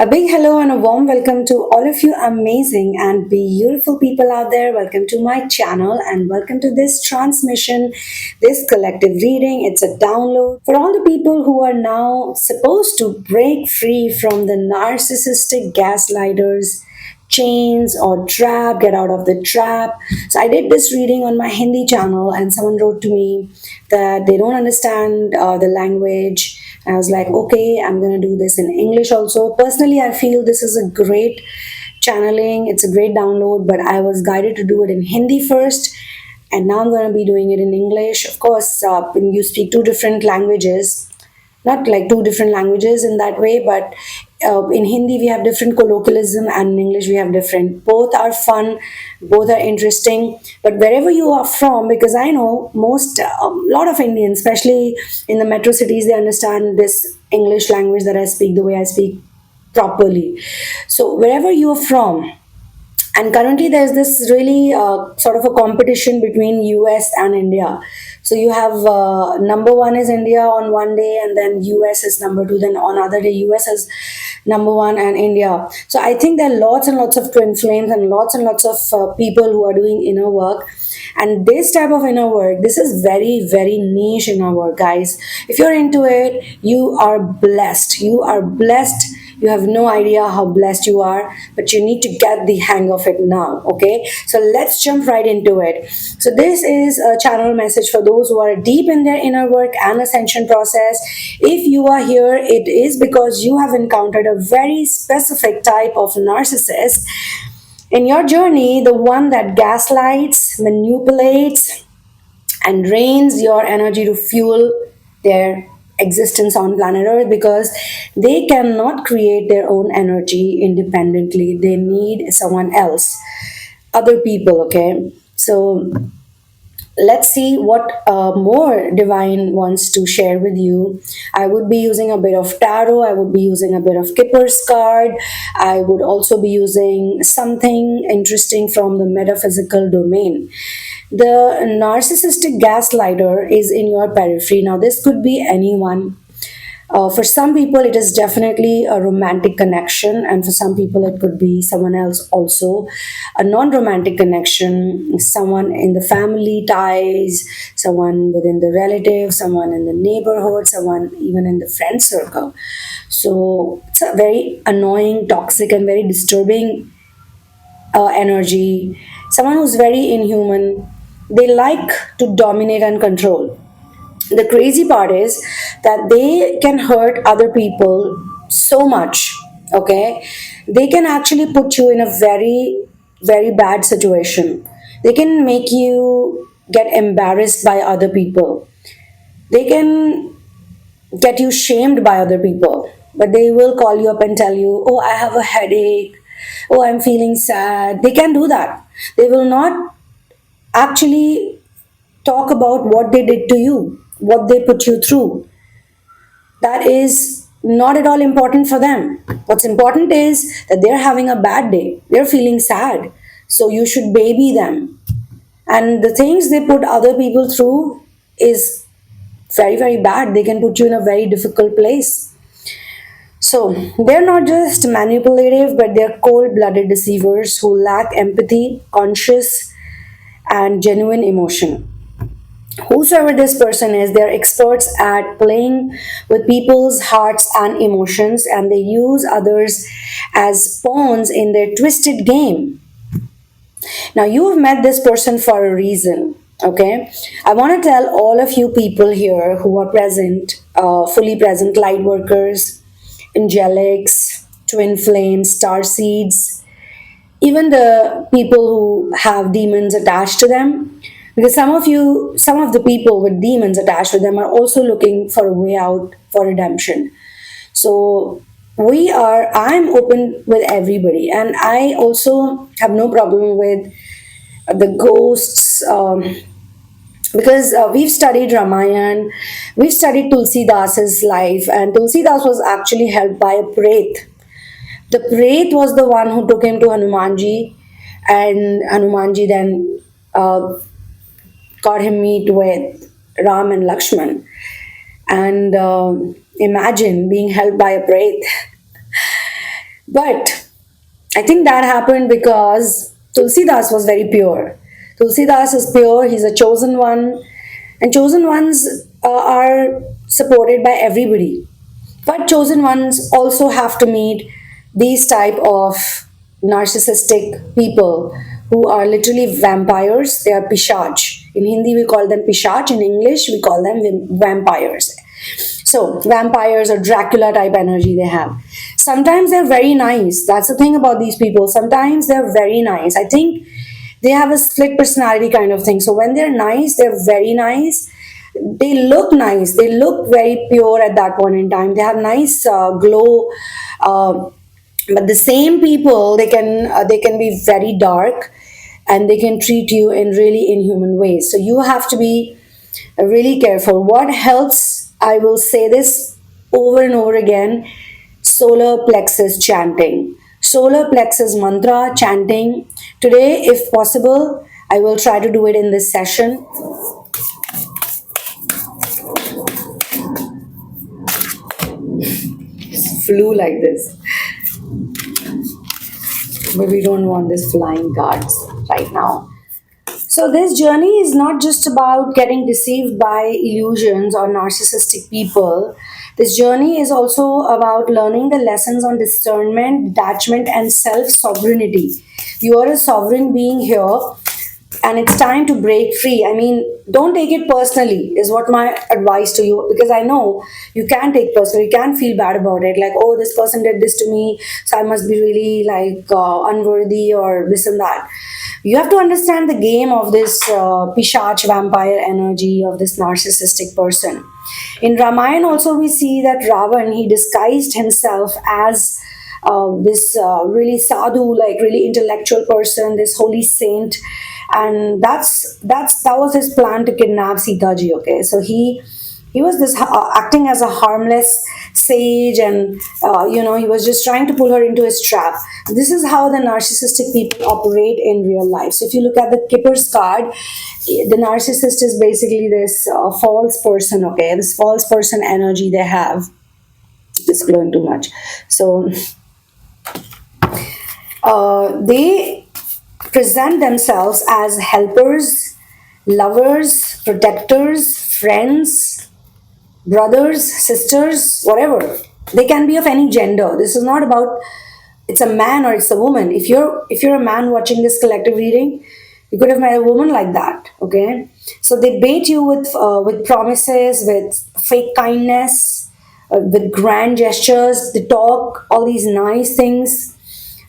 A big hello and a warm welcome to all of you amazing and beautiful people out there. Welcome to my channel and welcome to this transmission, this collective reading. It's a download for all the people who are now supposed to break free from the narcissistic gaslighters chains or trap, get out of the trap. So I did this reading on my Hindi channel and someone wrote to me that they don't understand the language. I was like, okay, I'm going to do this in English also. Personally, I feel this is a great channeling. It's a great download, but I was guided to do it in Hindi first. And now I'm going to be doing it in English. Of course, when you speak two different languages, not like two different languages in that way, but in Hindi we have different colloquialism and in English we have different. Both are fun, both are interesting. But wherever you are from, because I know most, a lot of Indians, especially in the metro cities, they understand this English language that I speak the way I speak properly. So wherever you are from, and currently there's this really sort of a competition between US and India. So you have number one is India on one day, and then US is number two, then on other day US is number one and India. So I think there are lots and lots of twin flames and lots of people who are doing inner work. And this type of inner work, this is very niche inner work, guys. If you're into it, you are blessed. You are blessed. You have no idea how blessed you are, but you need to get the hang of it now. Okay, so let's jump right into it. So this is a channel message for those who are deep in their inner work and ascension process. If you are here, it is because you have encountered a very specific type of narcissist in your journey, the one that gaslights, manipulates, and drains your energy to fuel their existence on planet Earth, because they cannot create their own energy independently. They need someone else, other people. Okay, so let's see what more divine wants to share with you. I would be using a bit of tarot, I would be using a bit of Kipper's card, I would also be using something interesting from the metaphysical domain. The narcissistic gaslighter is in your periphery. Now this could be anyone. For some people, it is definitely a romantic connection, and for some people, it could be someone else also. A non romantic connection, someone in the family ties, someone within the relative, someone in the neighborhood, someone even in the friend circle. So it's a very annoying, toxic, and very disturbing energy. Someone who's very inhuman. They like to dominate and control. The crazy part is that they can hurt other people so much. Okay, they can actually put you in a very bad situation. They can make you get embarrassed by other people. They can get you shamed by other people, but they will call you up and tell you, oh, I have a headache, oh, I'm feeling sad. They can do that. They will not actually talk about what they did to you, what they put you through. That is not at all important for them. What's important is that they're having a bad day, they're feeling sad. So you should baby them. And the things they put other people through is very bad. They can put you in a very difficult place. So they're not just manipulative, but they're cold blooded deceivers who lack empathy, conscious, and genuine emotion. Whosoever this person is, they're experts at playing with people's hearts and emotions, and they use others as pawns in their twisted game. Now, you've met this person for a reason. Okay, I want to tell all of you people here who are present, fully present light workers, angelics, twin flames, star seeds, even the people who have demons attached to them, because some of the people with demons attached to them are also looking for a way out, for redemption. So I'm open with everybody, and I also have no problem with the ghosts, because we've studied Ramayan, we've studied Tulsi Das's life, and Tulsi Das was actually helped by a pret. The Pret was the one who took him to Hanumanji, and Hanumanji then got him meet with Ram and Lakshman. And imagine being held by a Pret. But I think that happened because Tulsidas was very pure. Tulsidas is pure, he's a chosen one, and chosen ones are supported by everybody. But chosen ones also have to meet these type of narcissistic people who are literally vampires. They are pishach. In Hindi we call them pishach, in English we call them vampires. So, vampires or Dracula type energy they have. Sometimes they're very nice. That's the thing about these people. Sometimes they're very nice. I think they have a split personality kind of thing. So, when they're nice, they're very nice. They look nice. They look very pure at that point in time. They have nice glow. But the same people, they can be very dark, and they can treat you in really inhuman ways. So you have to be really careful. What helps, I will say this over and over again: solar plexus chanting, solar plexus mantra chanting. Today, if possible, I will try to do it in this session. Flew like this, but we don't want this flying cards right now. So, this journey is not just about getting deceived by illusions or narcissistic people. This journey is also about learning the lessons on discernment, detachment, and self sovereignty. You are a sovereign being here, and it's time to break free. I mean, don't take it personally, is what my advice to you, because I know you can take personally, you can feel bad about it, like, oh, this person did this to me, so I must be really like unworthy or this and that. You have to understand the game of this pishach vampire energy of this narcissistic person. In Ramayana also we see that Ravan, he disguised himself as this really sadhu, like really intellectual person, this holy saint, and that was his plan to kidnap Sita ji. Okay, so he was this acting as a harmless sage, and he was just trying to pull her into his trap. This is how the narcissistic people operate in real life. So if you look at the Kipper's card, the narcissist is basically this false person. Okay, this false person energy they have. It's glowing too much. So they present themselves as helpers, lovers, protectors, friends, brothers, sisters, whatever. They can be of any gender. This is not about it's a man or it's a woman. If you're a man watching this collective reading, you could have met a woman like that. Okay, so they bait you with promises, with fake kindness, with grand gestures. They talk all these nice things.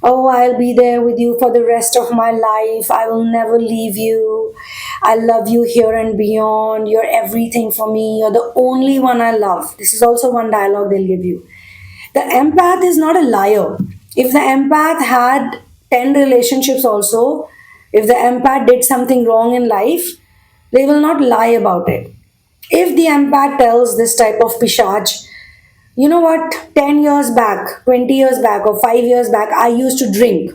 Oh, I'll be there with you for the rest of my life. I will never leave you. I love you here and beyond. You're everything for me. You're the only one I love. This is also one dialogue they'll give you. The empath is not a liar. If the empath had 10 relationships also, if the empath did something wrong in life, they will not lie about it. If the empath tells this type of pishach, you know what, 10 years back, 20 years back, or 5 years back, I used to drink.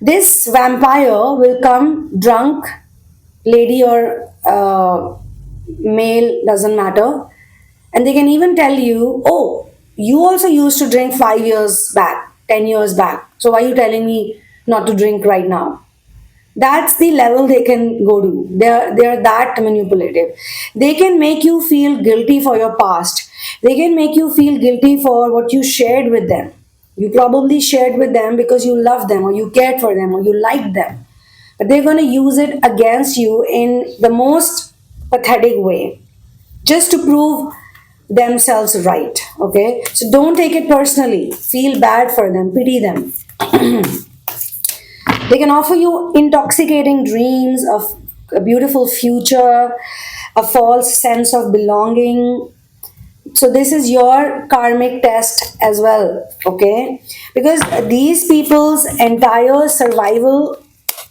This vampire will come drunk, lady or male, doesn't matter. And they can even tell you, oh, you also used to drink 5 years back, 10 years back. So why are you telling me not to drink right now? That's the level they can go to. They're that manipulative. They can make you feel guilty for your past. They can make you feel guilty for what you shared with them. You probably shared with them because you loved them, or you cared for them, or you liked them. But they're going to use it against you in the most pathetic way, just to prove themselves right. Okay, so don't take it personally. Feel bad for them, pity them. They can offer you intoxicating dreams of a beautiful future, a false sense of belonging. So this is your karmic test as well, okay? Because these people's entire survival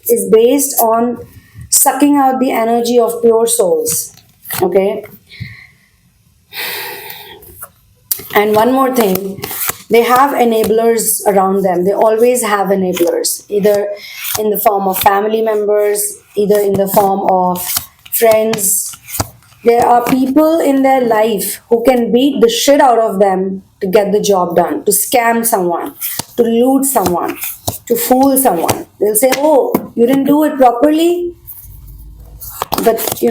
is based on sucking out the energy of pure souls, okay? And one more thing, they have enablers around them. They always have enablers, either in the form of family members, either in the form of friends, There are people in their life who can beat the shit out of them to get the job done, to scam someone, to loot someone, to fool someone. They'll say, "Oh, you didn't do it properly." But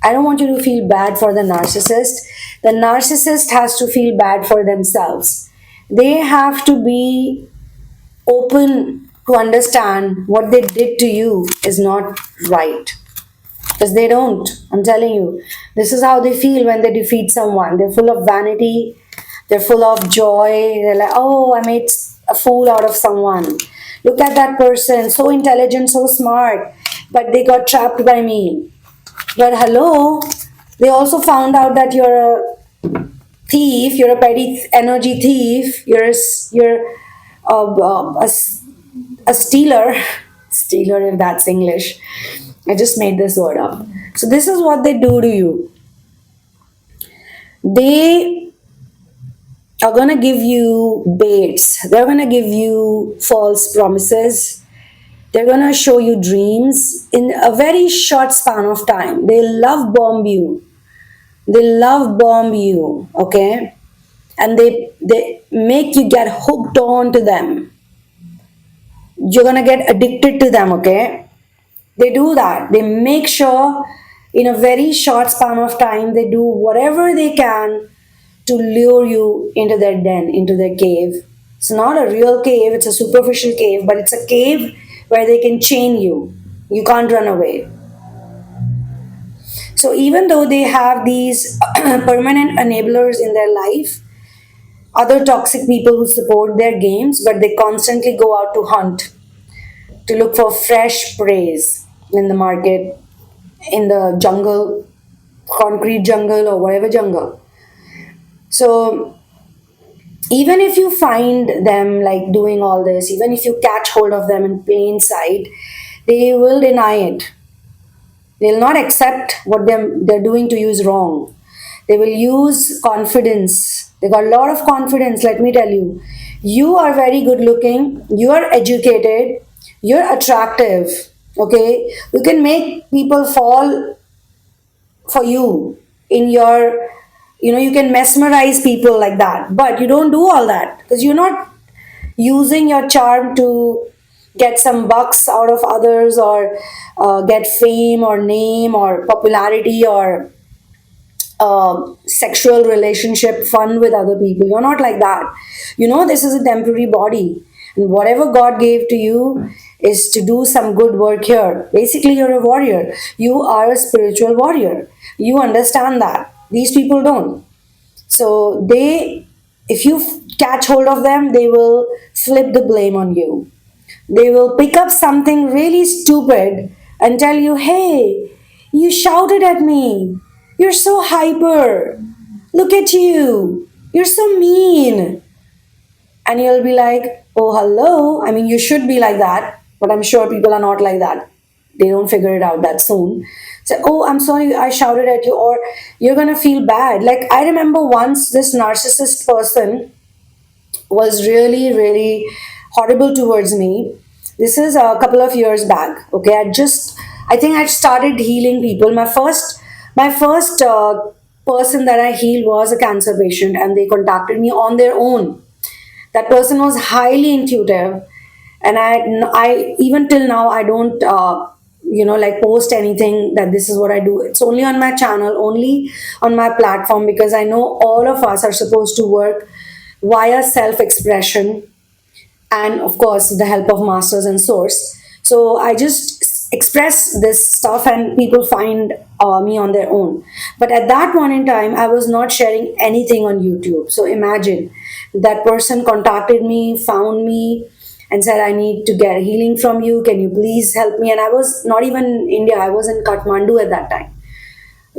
I don't want you to feel bad for the narcissist. The narcissist has to feel bad for themselves. They have to be open to understand what they did to you is not right. Because they don't. I'm telling you. This is how they feel when they defeat someone. They're full of vanity. They're full of joy. They're like, oh, I made a fool out of someone. Look at that person. So intelligent, so smart. But they got trapped by me. But hello, they also found out that you're a thief, you're a petty energy thief, you're a stealer. Stealer, if that's English. I just made this word up. So, this is what they do to you. They are going to give you baits, they're going to give you false promises, they're going to show you dreams in a very short span of time. They love bomb you. They love bomb you, okay? And they make you get hooked on to them. You're going to get addicted to them, okay? They do that. They make sure in a very short span of time they do whatever they can to lure you into their den, into their cave. It's not a real cave, it's a superficial cave, but it's a cave where they can chain you. You can't run away. So even though they have these permanent enablers in their life, other toxic people who support their games, but they constantly go out to hunt, to look for fresh preys in the market, in the jungle, concrete jungle or whatever jungle. So even if you find them like doing all this, even if you catch hold of them in plain sight, they will deny it. They'll not accept what they're doing to you is wrong. They will use confidence. They got a lot of confidence, let me tell you. You are very good looking, you are educated, you're attractive, okay? You can make people fall for you in your, you can mesmerize people like that. But you don't do all that because you're not using your charm to get some bucks out of others or get fame or name or popularity or sexual relationship fun with other people. You're not like that. This is a temporary body, and whatever God gave to you is to do some good work here. Basically, you're a warrior. You are a spiritual warrior. You understand that. These people don't. So if you catch hold of them, they will flip the blame on you. They will pick up something really stupid and tell you, hey, you shouted at me. You're so hyper. Look at you. You're so mean. And you'll be like, oh, hello. I mean, you should be like that, but I'm sure people are not like that. They don't figure it out that soon. So, oh, I'm sorry, I shouted at you, or you're going to feel bad. Like, I remember once this narcissist person was really, really horrible towards me. This is a couple of years back. Okay, I think I started healing people. My first person that I healed was a cancer patient, and they contacted me on their own. That person was highly intuitive, and I even till now I don't like post anything that this is what I do. It's only on my channel, only on my platform, because I know all of us are supposed to work via self-expression and of course the help of masters and source. So I just express this stuff and people find me on their own. But at that point in time I was not sharing anything on YouTube. So imagine, that person contacted me, found me, and said, I need to get healing from you, can you please help me? And I was not even in India, I was in Kathmandu at that time.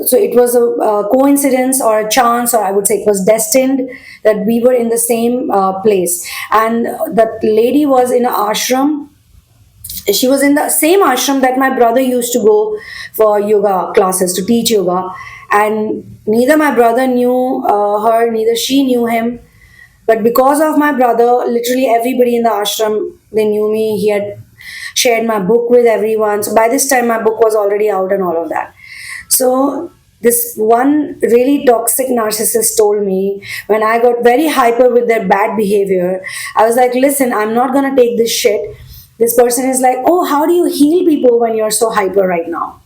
So it was a coincidence or a chance, or I would say it was destined, that we were in the same place. And that lady was in an ashram. She was in the same ashram that my brother used to go for yoga classes, to teach yoga. And neither my brother knew her, neither she knew him. But because of my brother, literally everybody in the ashram, they knew me. He had shared my book with everyone. So by this time, my book was already out and all of that. So This one really toxic narcissist told me when I got very hyper with their bad behavior. I was like, listen, I'm not gonna take this shit. This person is like, oh, how do you heal people when you're so hyper right now?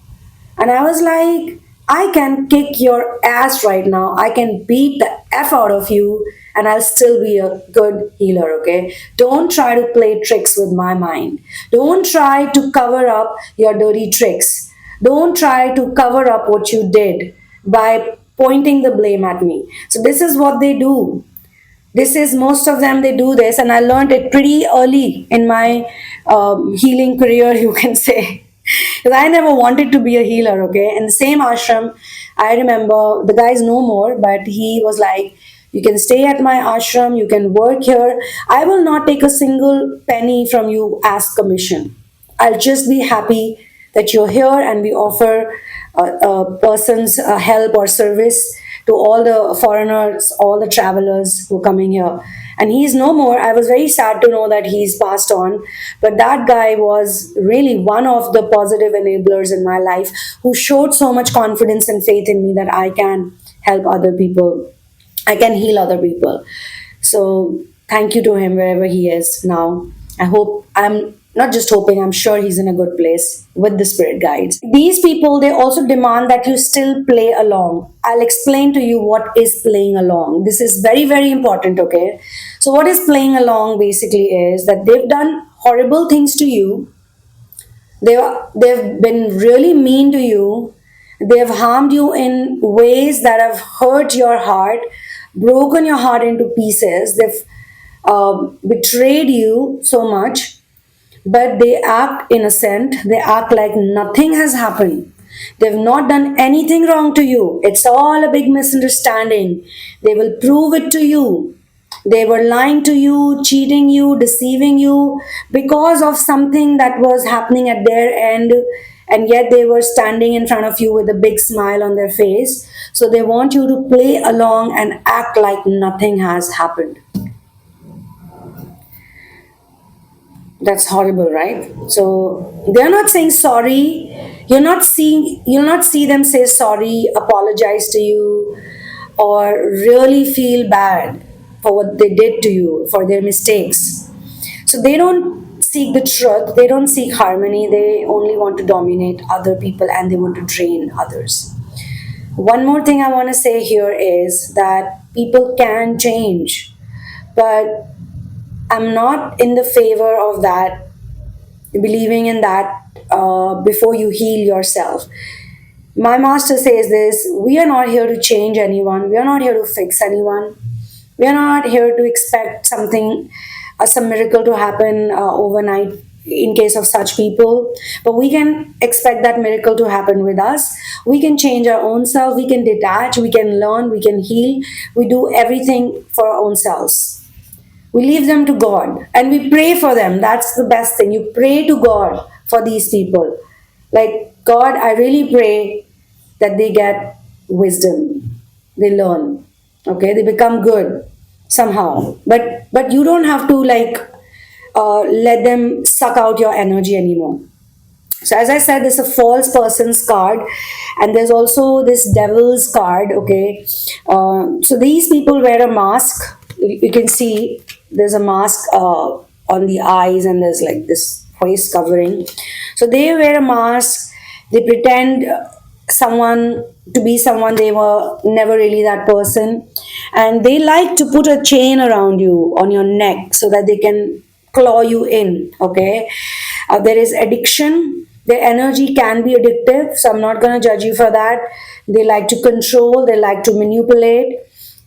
And I was like, I can kick your ass right now. I can beat the F out of you and I'll still be a good healer, okay? Don't try to play tricks with my mind. Don't try to cover up your dirty tricks. Don't try to cover up what you did by pointing the blame at me. So, this is what they do. This is most of them, they do this, and I learned it pretty early in my healing career, you can say. Because I never wanted to be a healer, okay? In the same ashram, I remember the guy's no more, but he was like, you can stay at my ashram, you can work here. I will not take a single penny from you as commission. I'll just be happy that you're here and we offer a person's help or service to all the foreigners, all the travelers who are coming here. And he's no more. I was very sad to know that he's passed on. But that guy was really one of the positive enablers in my life who showed so much confidence and faith in me that I can help other people. I can heal other people. So thank you to him wherever he is now. I hope, I'm not just hoping, I'm sure he's in a good place with the spirit guides. These people, they also demand that you still play along. I'll explain to you what is playing along. This is very, very important, okay? So what is playing along basically is that they've done horrible things to you. They've been really mean to you. They have harmed you in ways that have hurt your heart, broken your heart into pieces. They've betrayed you so much, but they act innocent. They act like nothing has happened. They've not done anything wrong to you. It's all a big misunderstanding. They will prove it to you. They were lying to you, cheating you, deceiving you because of something that was happening at their end, and yet they were standing in front of you with a big smile on their face. So they want you to play along and act like nothing has happened. That's horrible, right? So they're not saying sorry. You'll not see them say sorry, apologize to you, or really feel bad for what they did to you, for their mistakes. So they don't seek the truth, they don't seek harmony, they only want to dominate other people and they want to drain others. One more thing I want to say here is that people can change, but I'm not in the favor of that, believing in that before you heal yourself. My master says this: we are not here to change anyone, we are not here to fix anyone, we are not here to expect something, some miracle to happen overnight in case of such people. But we can expect that miracle to happen with us. We can change our own self, we can detach, we can learn, we can heal. We do everything for our own selves. We leave them to God and we pray for them. That's the best thing. You pray to God for these people. Like, God, I really pray that they get wisdom, they learn, okay, they become good somehow. But you don't have to let them suck out your energy anymore. So as I said, there's a false person's card, and there's also this devil's card. Okay, so these people wear a mask. You can see there's a mask on the eyes, and there's like this face covering. So they wear a mask. They pretend someone to be someone they were never really that person, and they like to put a chain around you on your neck so that they can claw you in. Okay, there is addiction. Their energy can be addictive, so I'm not going to judge you for that. They like to control, they like to manipulate.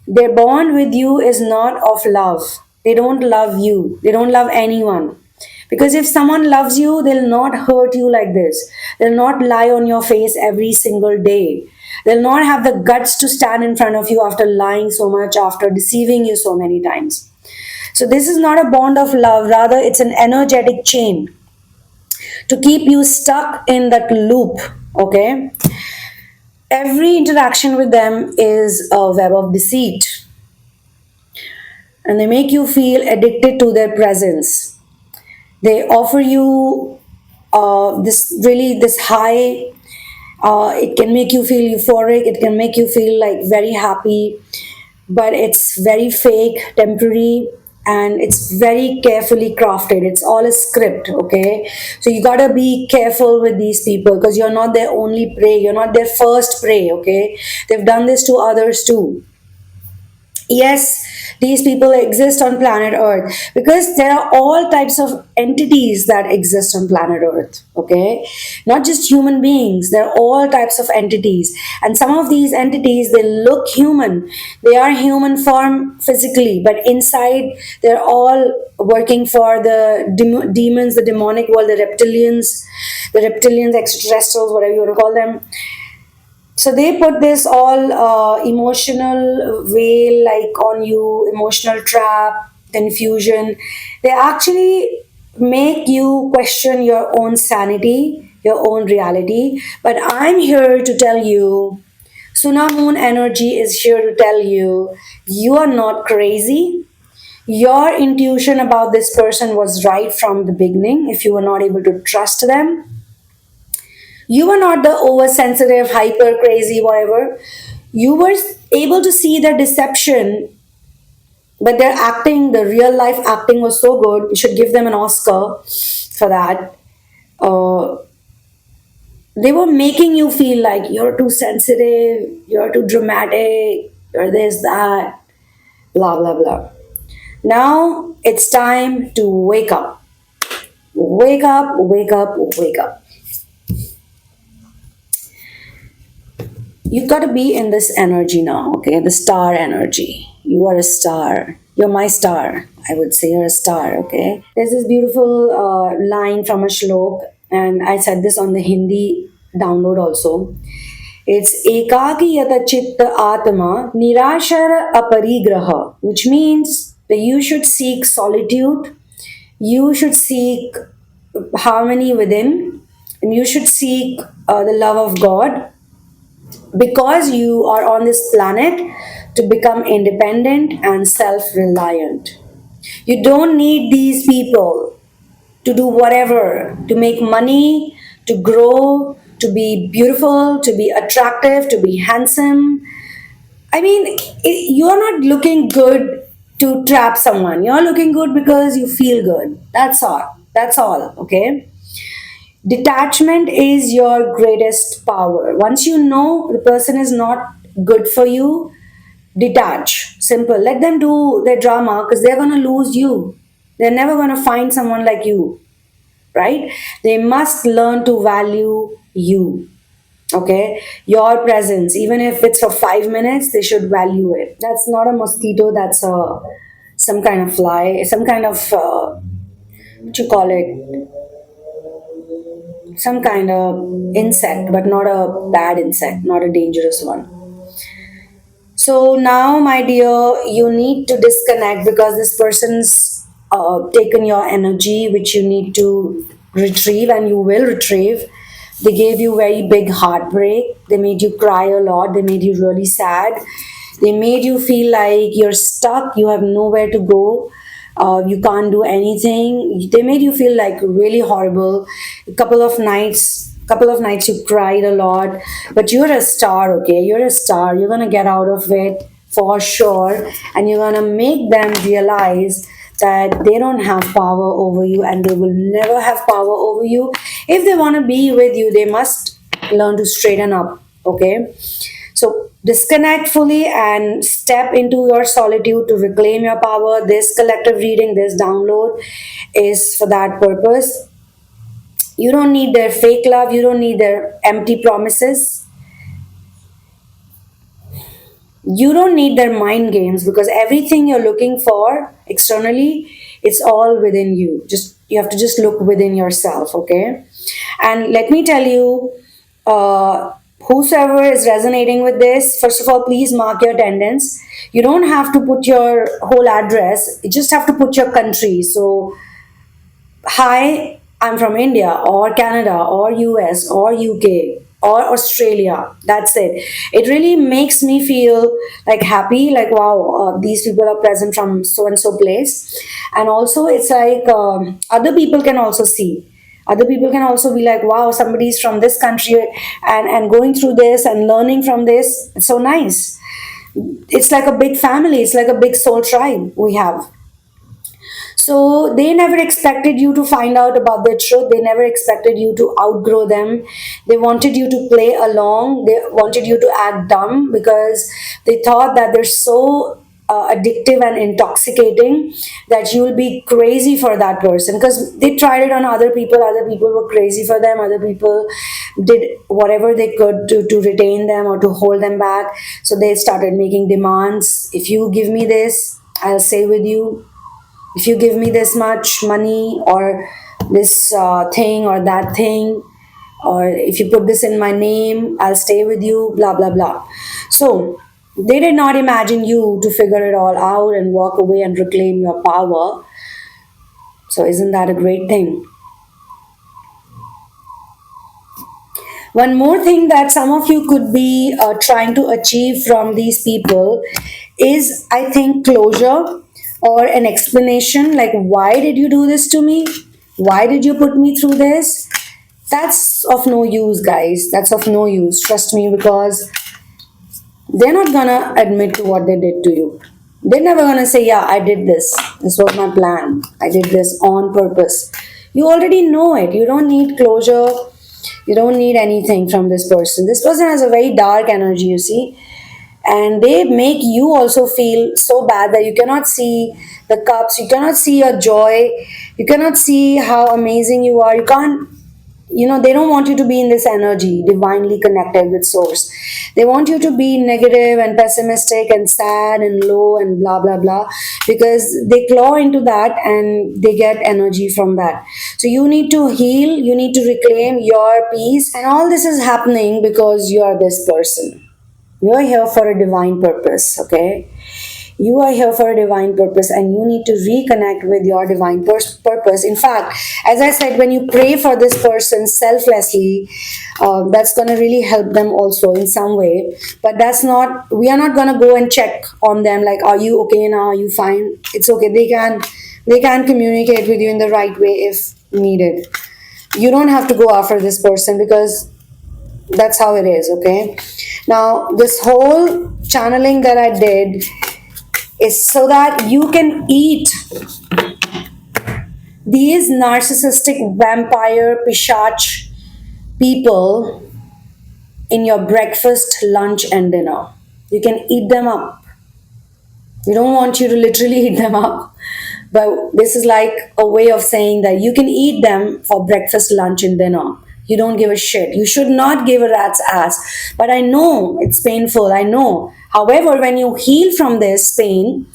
Their bond with you is not of love. They don't love you, they don't love anyone. Because if someone loves you, they'll not hurt you like this. They'll not lie on your face every single day. They'll not have the guts to stand in front of you after lying so much, after deceiving you so many times. So this is not a bond of love, rather it's an energetic chain to keep you stuck in that loop. Okay, every interaction with them is a web of deceit, and they make you feel addicted to their presence. They offer you this high, It can make you feel euphoric, it can make you feel like very happy, but it's very fake, temporary, and it's very carefully crafted. It's all a script, okay? So you gotta be careful with these people because you're not their only prey, you're not their first prey, okay? They've done this to others too. Yes, these people exist on planet Earth because there are all types of entities that exist on planet Earth, okay? Not just human beings, there are all types of entities. And some of these entities, they look human. They are human form physically, but inside they're all working for the demons, the demonic world, the reptilians, extraterrestrials, whatever you want to call them. So they put this all emotional veil like on you, emotional trap, confusion. They actually make you question your own sanity, your own reality. But I'm here to tell you, Sunamoon energy is here to tell you, you are not crazy. Your intuition about this person was right from the beginning. If you were not able to trust them, you were not the oversensitive, hyper crazy, whatever. You were able to see the deception, but their acting, the real life acting was so good. You should give them an Oscar for that. Uh, they were making you feel like you're too sensitive, you're too dramatic, you're this, that, blah, blah, blah. Now it's time to wake up. Wake up, wake up, wake up. You've got to be in this energy now, okay? The star energy. You are a star. You're my star. I would say you're a star, okay? There's this beautiful line from a shlok, and I said this on the Hindi download also. It's ekaki yata chitta atma nirashara aparigraha, which means that you should seek solitude, you should seek harmony within, and you should seek the love of God because you are on this planet to become independent and self reliant. You don't need these people to do whatever, to make money, to grow, to be beautiful, to be attractive, to be handsome. I mean, you're not looking good to trap someone. You're looking good because you feel good. That's all. That's all, okay? Detachment is your greatest power. Once you know the person is not good for you, detach. Simple. Let them do their drama because they're going to lose you. They're never going to find someone like you, right? They must learn to value you. Okay, your presence, even if it's for 5 minutes, they should value it. That's not a mosquito. That's a some kind of fly, some kind of what you call it, some kind of insect, but not a bad insect, not a dangerous one. So now, my dear, you need to disconnect because this person's taken your energy, which you need to retrieve, and you will retrieve. They gave you very big heartbreak. They made you cry a lot. They made you really sad. They made you feel like you're stuck. You have nowhere to go. You can't do anything. They made you feel like really horrible. A couple of nights you cried a lot, but you're a star, okay? You're a star. You're gonna get out of it for sure, and you're gonna make them realize that they don't have power over you and they will never have power over you. If they want to be with you, they must learn to straighten up, okay? So disconnect fully and step into your solitude to reclaim your power. This collective reading, this download is for that purpose. You don't need their fake love, you don't need their empty promises. You don't need their mind games because everything you're looking for externally, it's all within you. Just you have to just look within yourself, okay? And let me tell you, whosoever is resonating with this, first of all, please mark your attendance. You don't have to put your whole address, you just have to put your country. So, hi, I'm from India or Canada or US or UK or Australia. That's it. It really makes me feel like happy, like wow, these people are present from so and so place. And also, it's like other people can also see. Other people can also be like, wow, somebody's from this country and going through this and learning from this. It's so nice. It's like a big family, it's like a big soul tribe we have. So they never expected you to find out about their truth. They never expected you to outgrow them. They wanted you to play along. They wanted you to act dumb because they thought that they're so addictive and intoxicating that you'll be crazy for that person, because they tried it on other people. Other people were crazy for them. Other people did whatever they could to retain them or to hold them back. So they started making demands. If you give me this, I'll stay with you. If you give me this much money or this thing or that thing, or if you put this in my name, I'll stay with you, blah blah blah. So they did not imagine you to figure it all out and walk away and reclaim your power. So isn't that a great thing? One more thing that some of you could be trying to achieve from these people is, I think, closure or an explanation, like, why did you do this to me? Why did you put me through this? That's of no use, guys. That's of no use. Trust me, because they're not gonna admit to what they did to you. They're never gonna say, yeah, I did this. This was my plan. I did this on purpose. You already know it. You don't need closure. You don't need anything from this person. This person has a very dark energy, you see. And they make you also feel so bad that you cannot see the cups, you cannot see your joy, you cannot see how amazing you are. You can't, they don't want you to be in this energy, divinely connected with source. They want you to be negative and pessimistic and sad and low and blah blah blah, because they claw into that and they get energy from that. So you need to heal, you need to reclaim your peace, and all this is happening because you are this person. You are here for a divine purpose, okay? You are here for a divine purpose, and you need to reconnect with your divine purpose. In fact, as I said, when you pray for this person selflessly, that's going to really help them also in some way. But we are not going to go and check on them like, are you okay now? Are you fine? It's okay. They can communicate with you in the right way if needed. You don't have to go after this person, because that's how it is, okay? Now, this whole channeling that I did is so that you can eat these narcissistic vampire pishach people in your breakfast, lunch, and dinner. You can eat them up. We don't want you to literally eat them up, but this is like a way of saying that you can eat them for breakfast, lunch, and dinner. You don't give a shit. You should not give a rat's ass. But I know it's painful. I know. However, when you heal from this pain,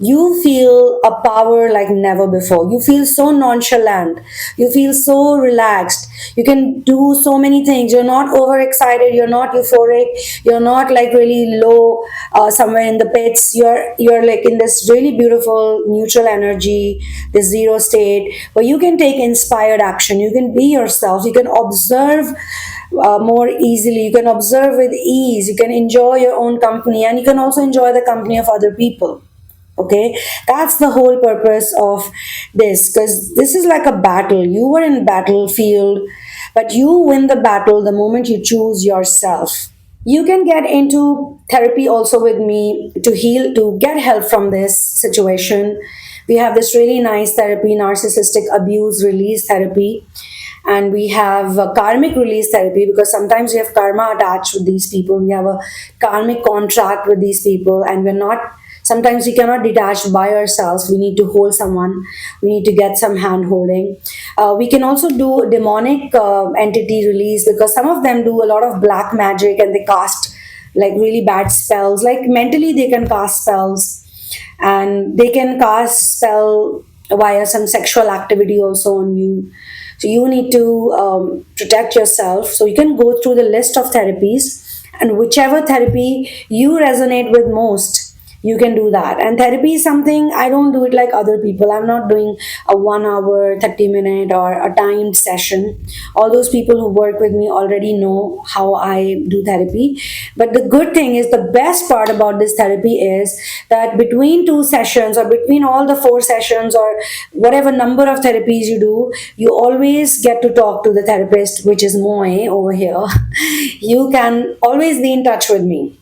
you feel a power like never before. You feel so nonchalant. You feel so relaxed. You can do so many things. You're not overexcited. You're not euphoric. You're not like really low somewhere in the pits. You're like in this really beautiful neutral energy, this zero state, where you can take inspired action. You can be yourself. You can observe more easily. You can observe with ease. You can enjoy your own company, and you can also enjoy the company of other people. Okay, that's the whole purpose of this, because this is like a battle. You were in battlefield, but you win the battle the moment you choose yourself. You can get into therapy also with me to heal, to get help from this situation. We have this really nice therapy, narcissistic abuse release therapy, and we have a karmic release therapy, because sometimes we have karma attached with these people. We have a karmic contract with these people, and we're not, sometimes we cannot detach by ourselves. We need to hold someone. We need to get some hand holding. We can also do demonic entity release, because some of them do a lot of black magic and they cast like really bad spells. Like mentally they can cast spells, and they can cast spell via some sexual activity also on you. So you need to protect yourself. So you can go through the list of therapies, and whichever therapy you resonate with most, you can do that. And therapy is something I don't do it like other people. I'm not doing a 1 hour 30 minute or a timed session. All those people who work with me already know how I do therapy. But the good thing is, the best part about this therapy is that between two sessions, or between all the four sessions, or whatever number of therapies you do, you always get to talk to the therapist, which is Moe over here. You can always be in touch with me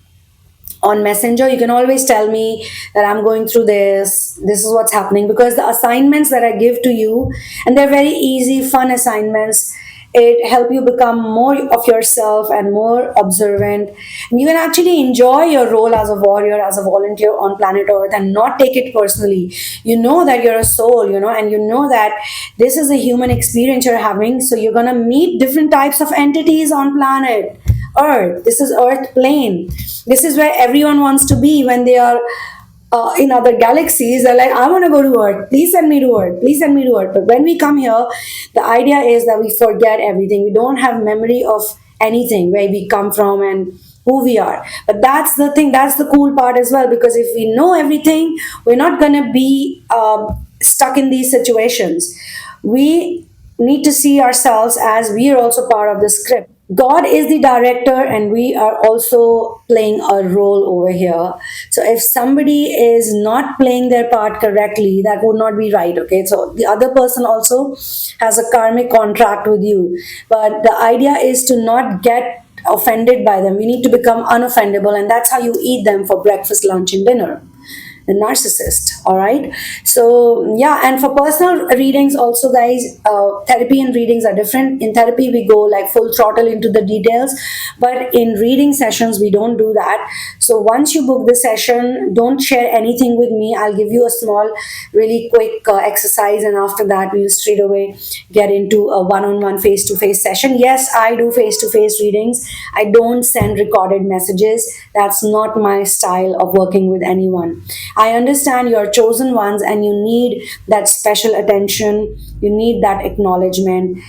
on Messenger. You can always tell me that I'm going through this is what's happening, because the assignments that I give to you, and they're very easy fun assignments, it help you become more of yourself and more observant, and you can actually enjoy your role as a warrior, as a volunteer on planet Earth, and not take it personally. You know that you're a soul, and you know that this is a human experience you're having, so you're going to meet different types of entities on planet Earth. This is Earth plane. This is where everyone wants to be when they are in other galaxies. They're like, I want to go to Earth. Please send me to Earth. Please send me to Earth. But when we come here, the idea is that we forget everything. We don't have memory of anything, where we come from and who we are. But that's the thing. That's the cool part as well. Because if we know everything, we're not going to be stuck in these situations. We need to see ourselves as we are also part of the script. God is the director, and we are also playing a role over here. So if somebody is not playing their part correctly, that would not be right. Okay, so the other person also has a karmic contract with you, but the idea is to not get offended by them. We need to become unoffendable, and that's how you eat them for breakfast, lunch, and dinner. The narcissist. All right, so yeah. And for personal readings also, guys, therapy and readings are different. In therapy we go like full throttle into the details, but in reading sessions we don't do that. So once you book the session, don't share anything with me. I'll give you a small really quick exercise, and after that we'll straight away get into a one-on-one face-to-face session. Yes, I do face-to-face readings. I don't send recorded messages. That's not my style of working with anyone. I understand you're chosen ones, and you need that special attention. You need that acknowledgement.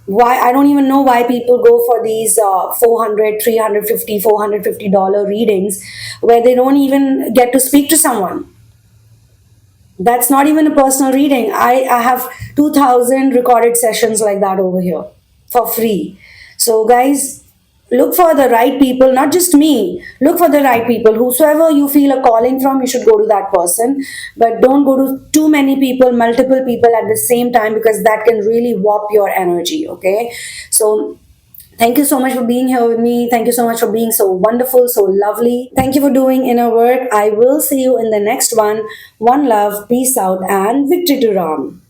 Why? I don't even know why people go for these 400, $450 readings, where they don't even get to speak to someone. That's not even a personal reading. I have 2,000 recorded sessions like that over here for free. So, guys, look for the right people, not just me. Look for the right people. Whosoever you feel a calling from, you should go to that person. But don't go to too many people, multiple people at the same time, because that can really warp your energy. Okay. So, thank you so much for being here with me. Thank you so much for being so wonderful, so lovely. Thank you for doing inner work. I will see you in the next one. One love, peace out, and victory to Ram.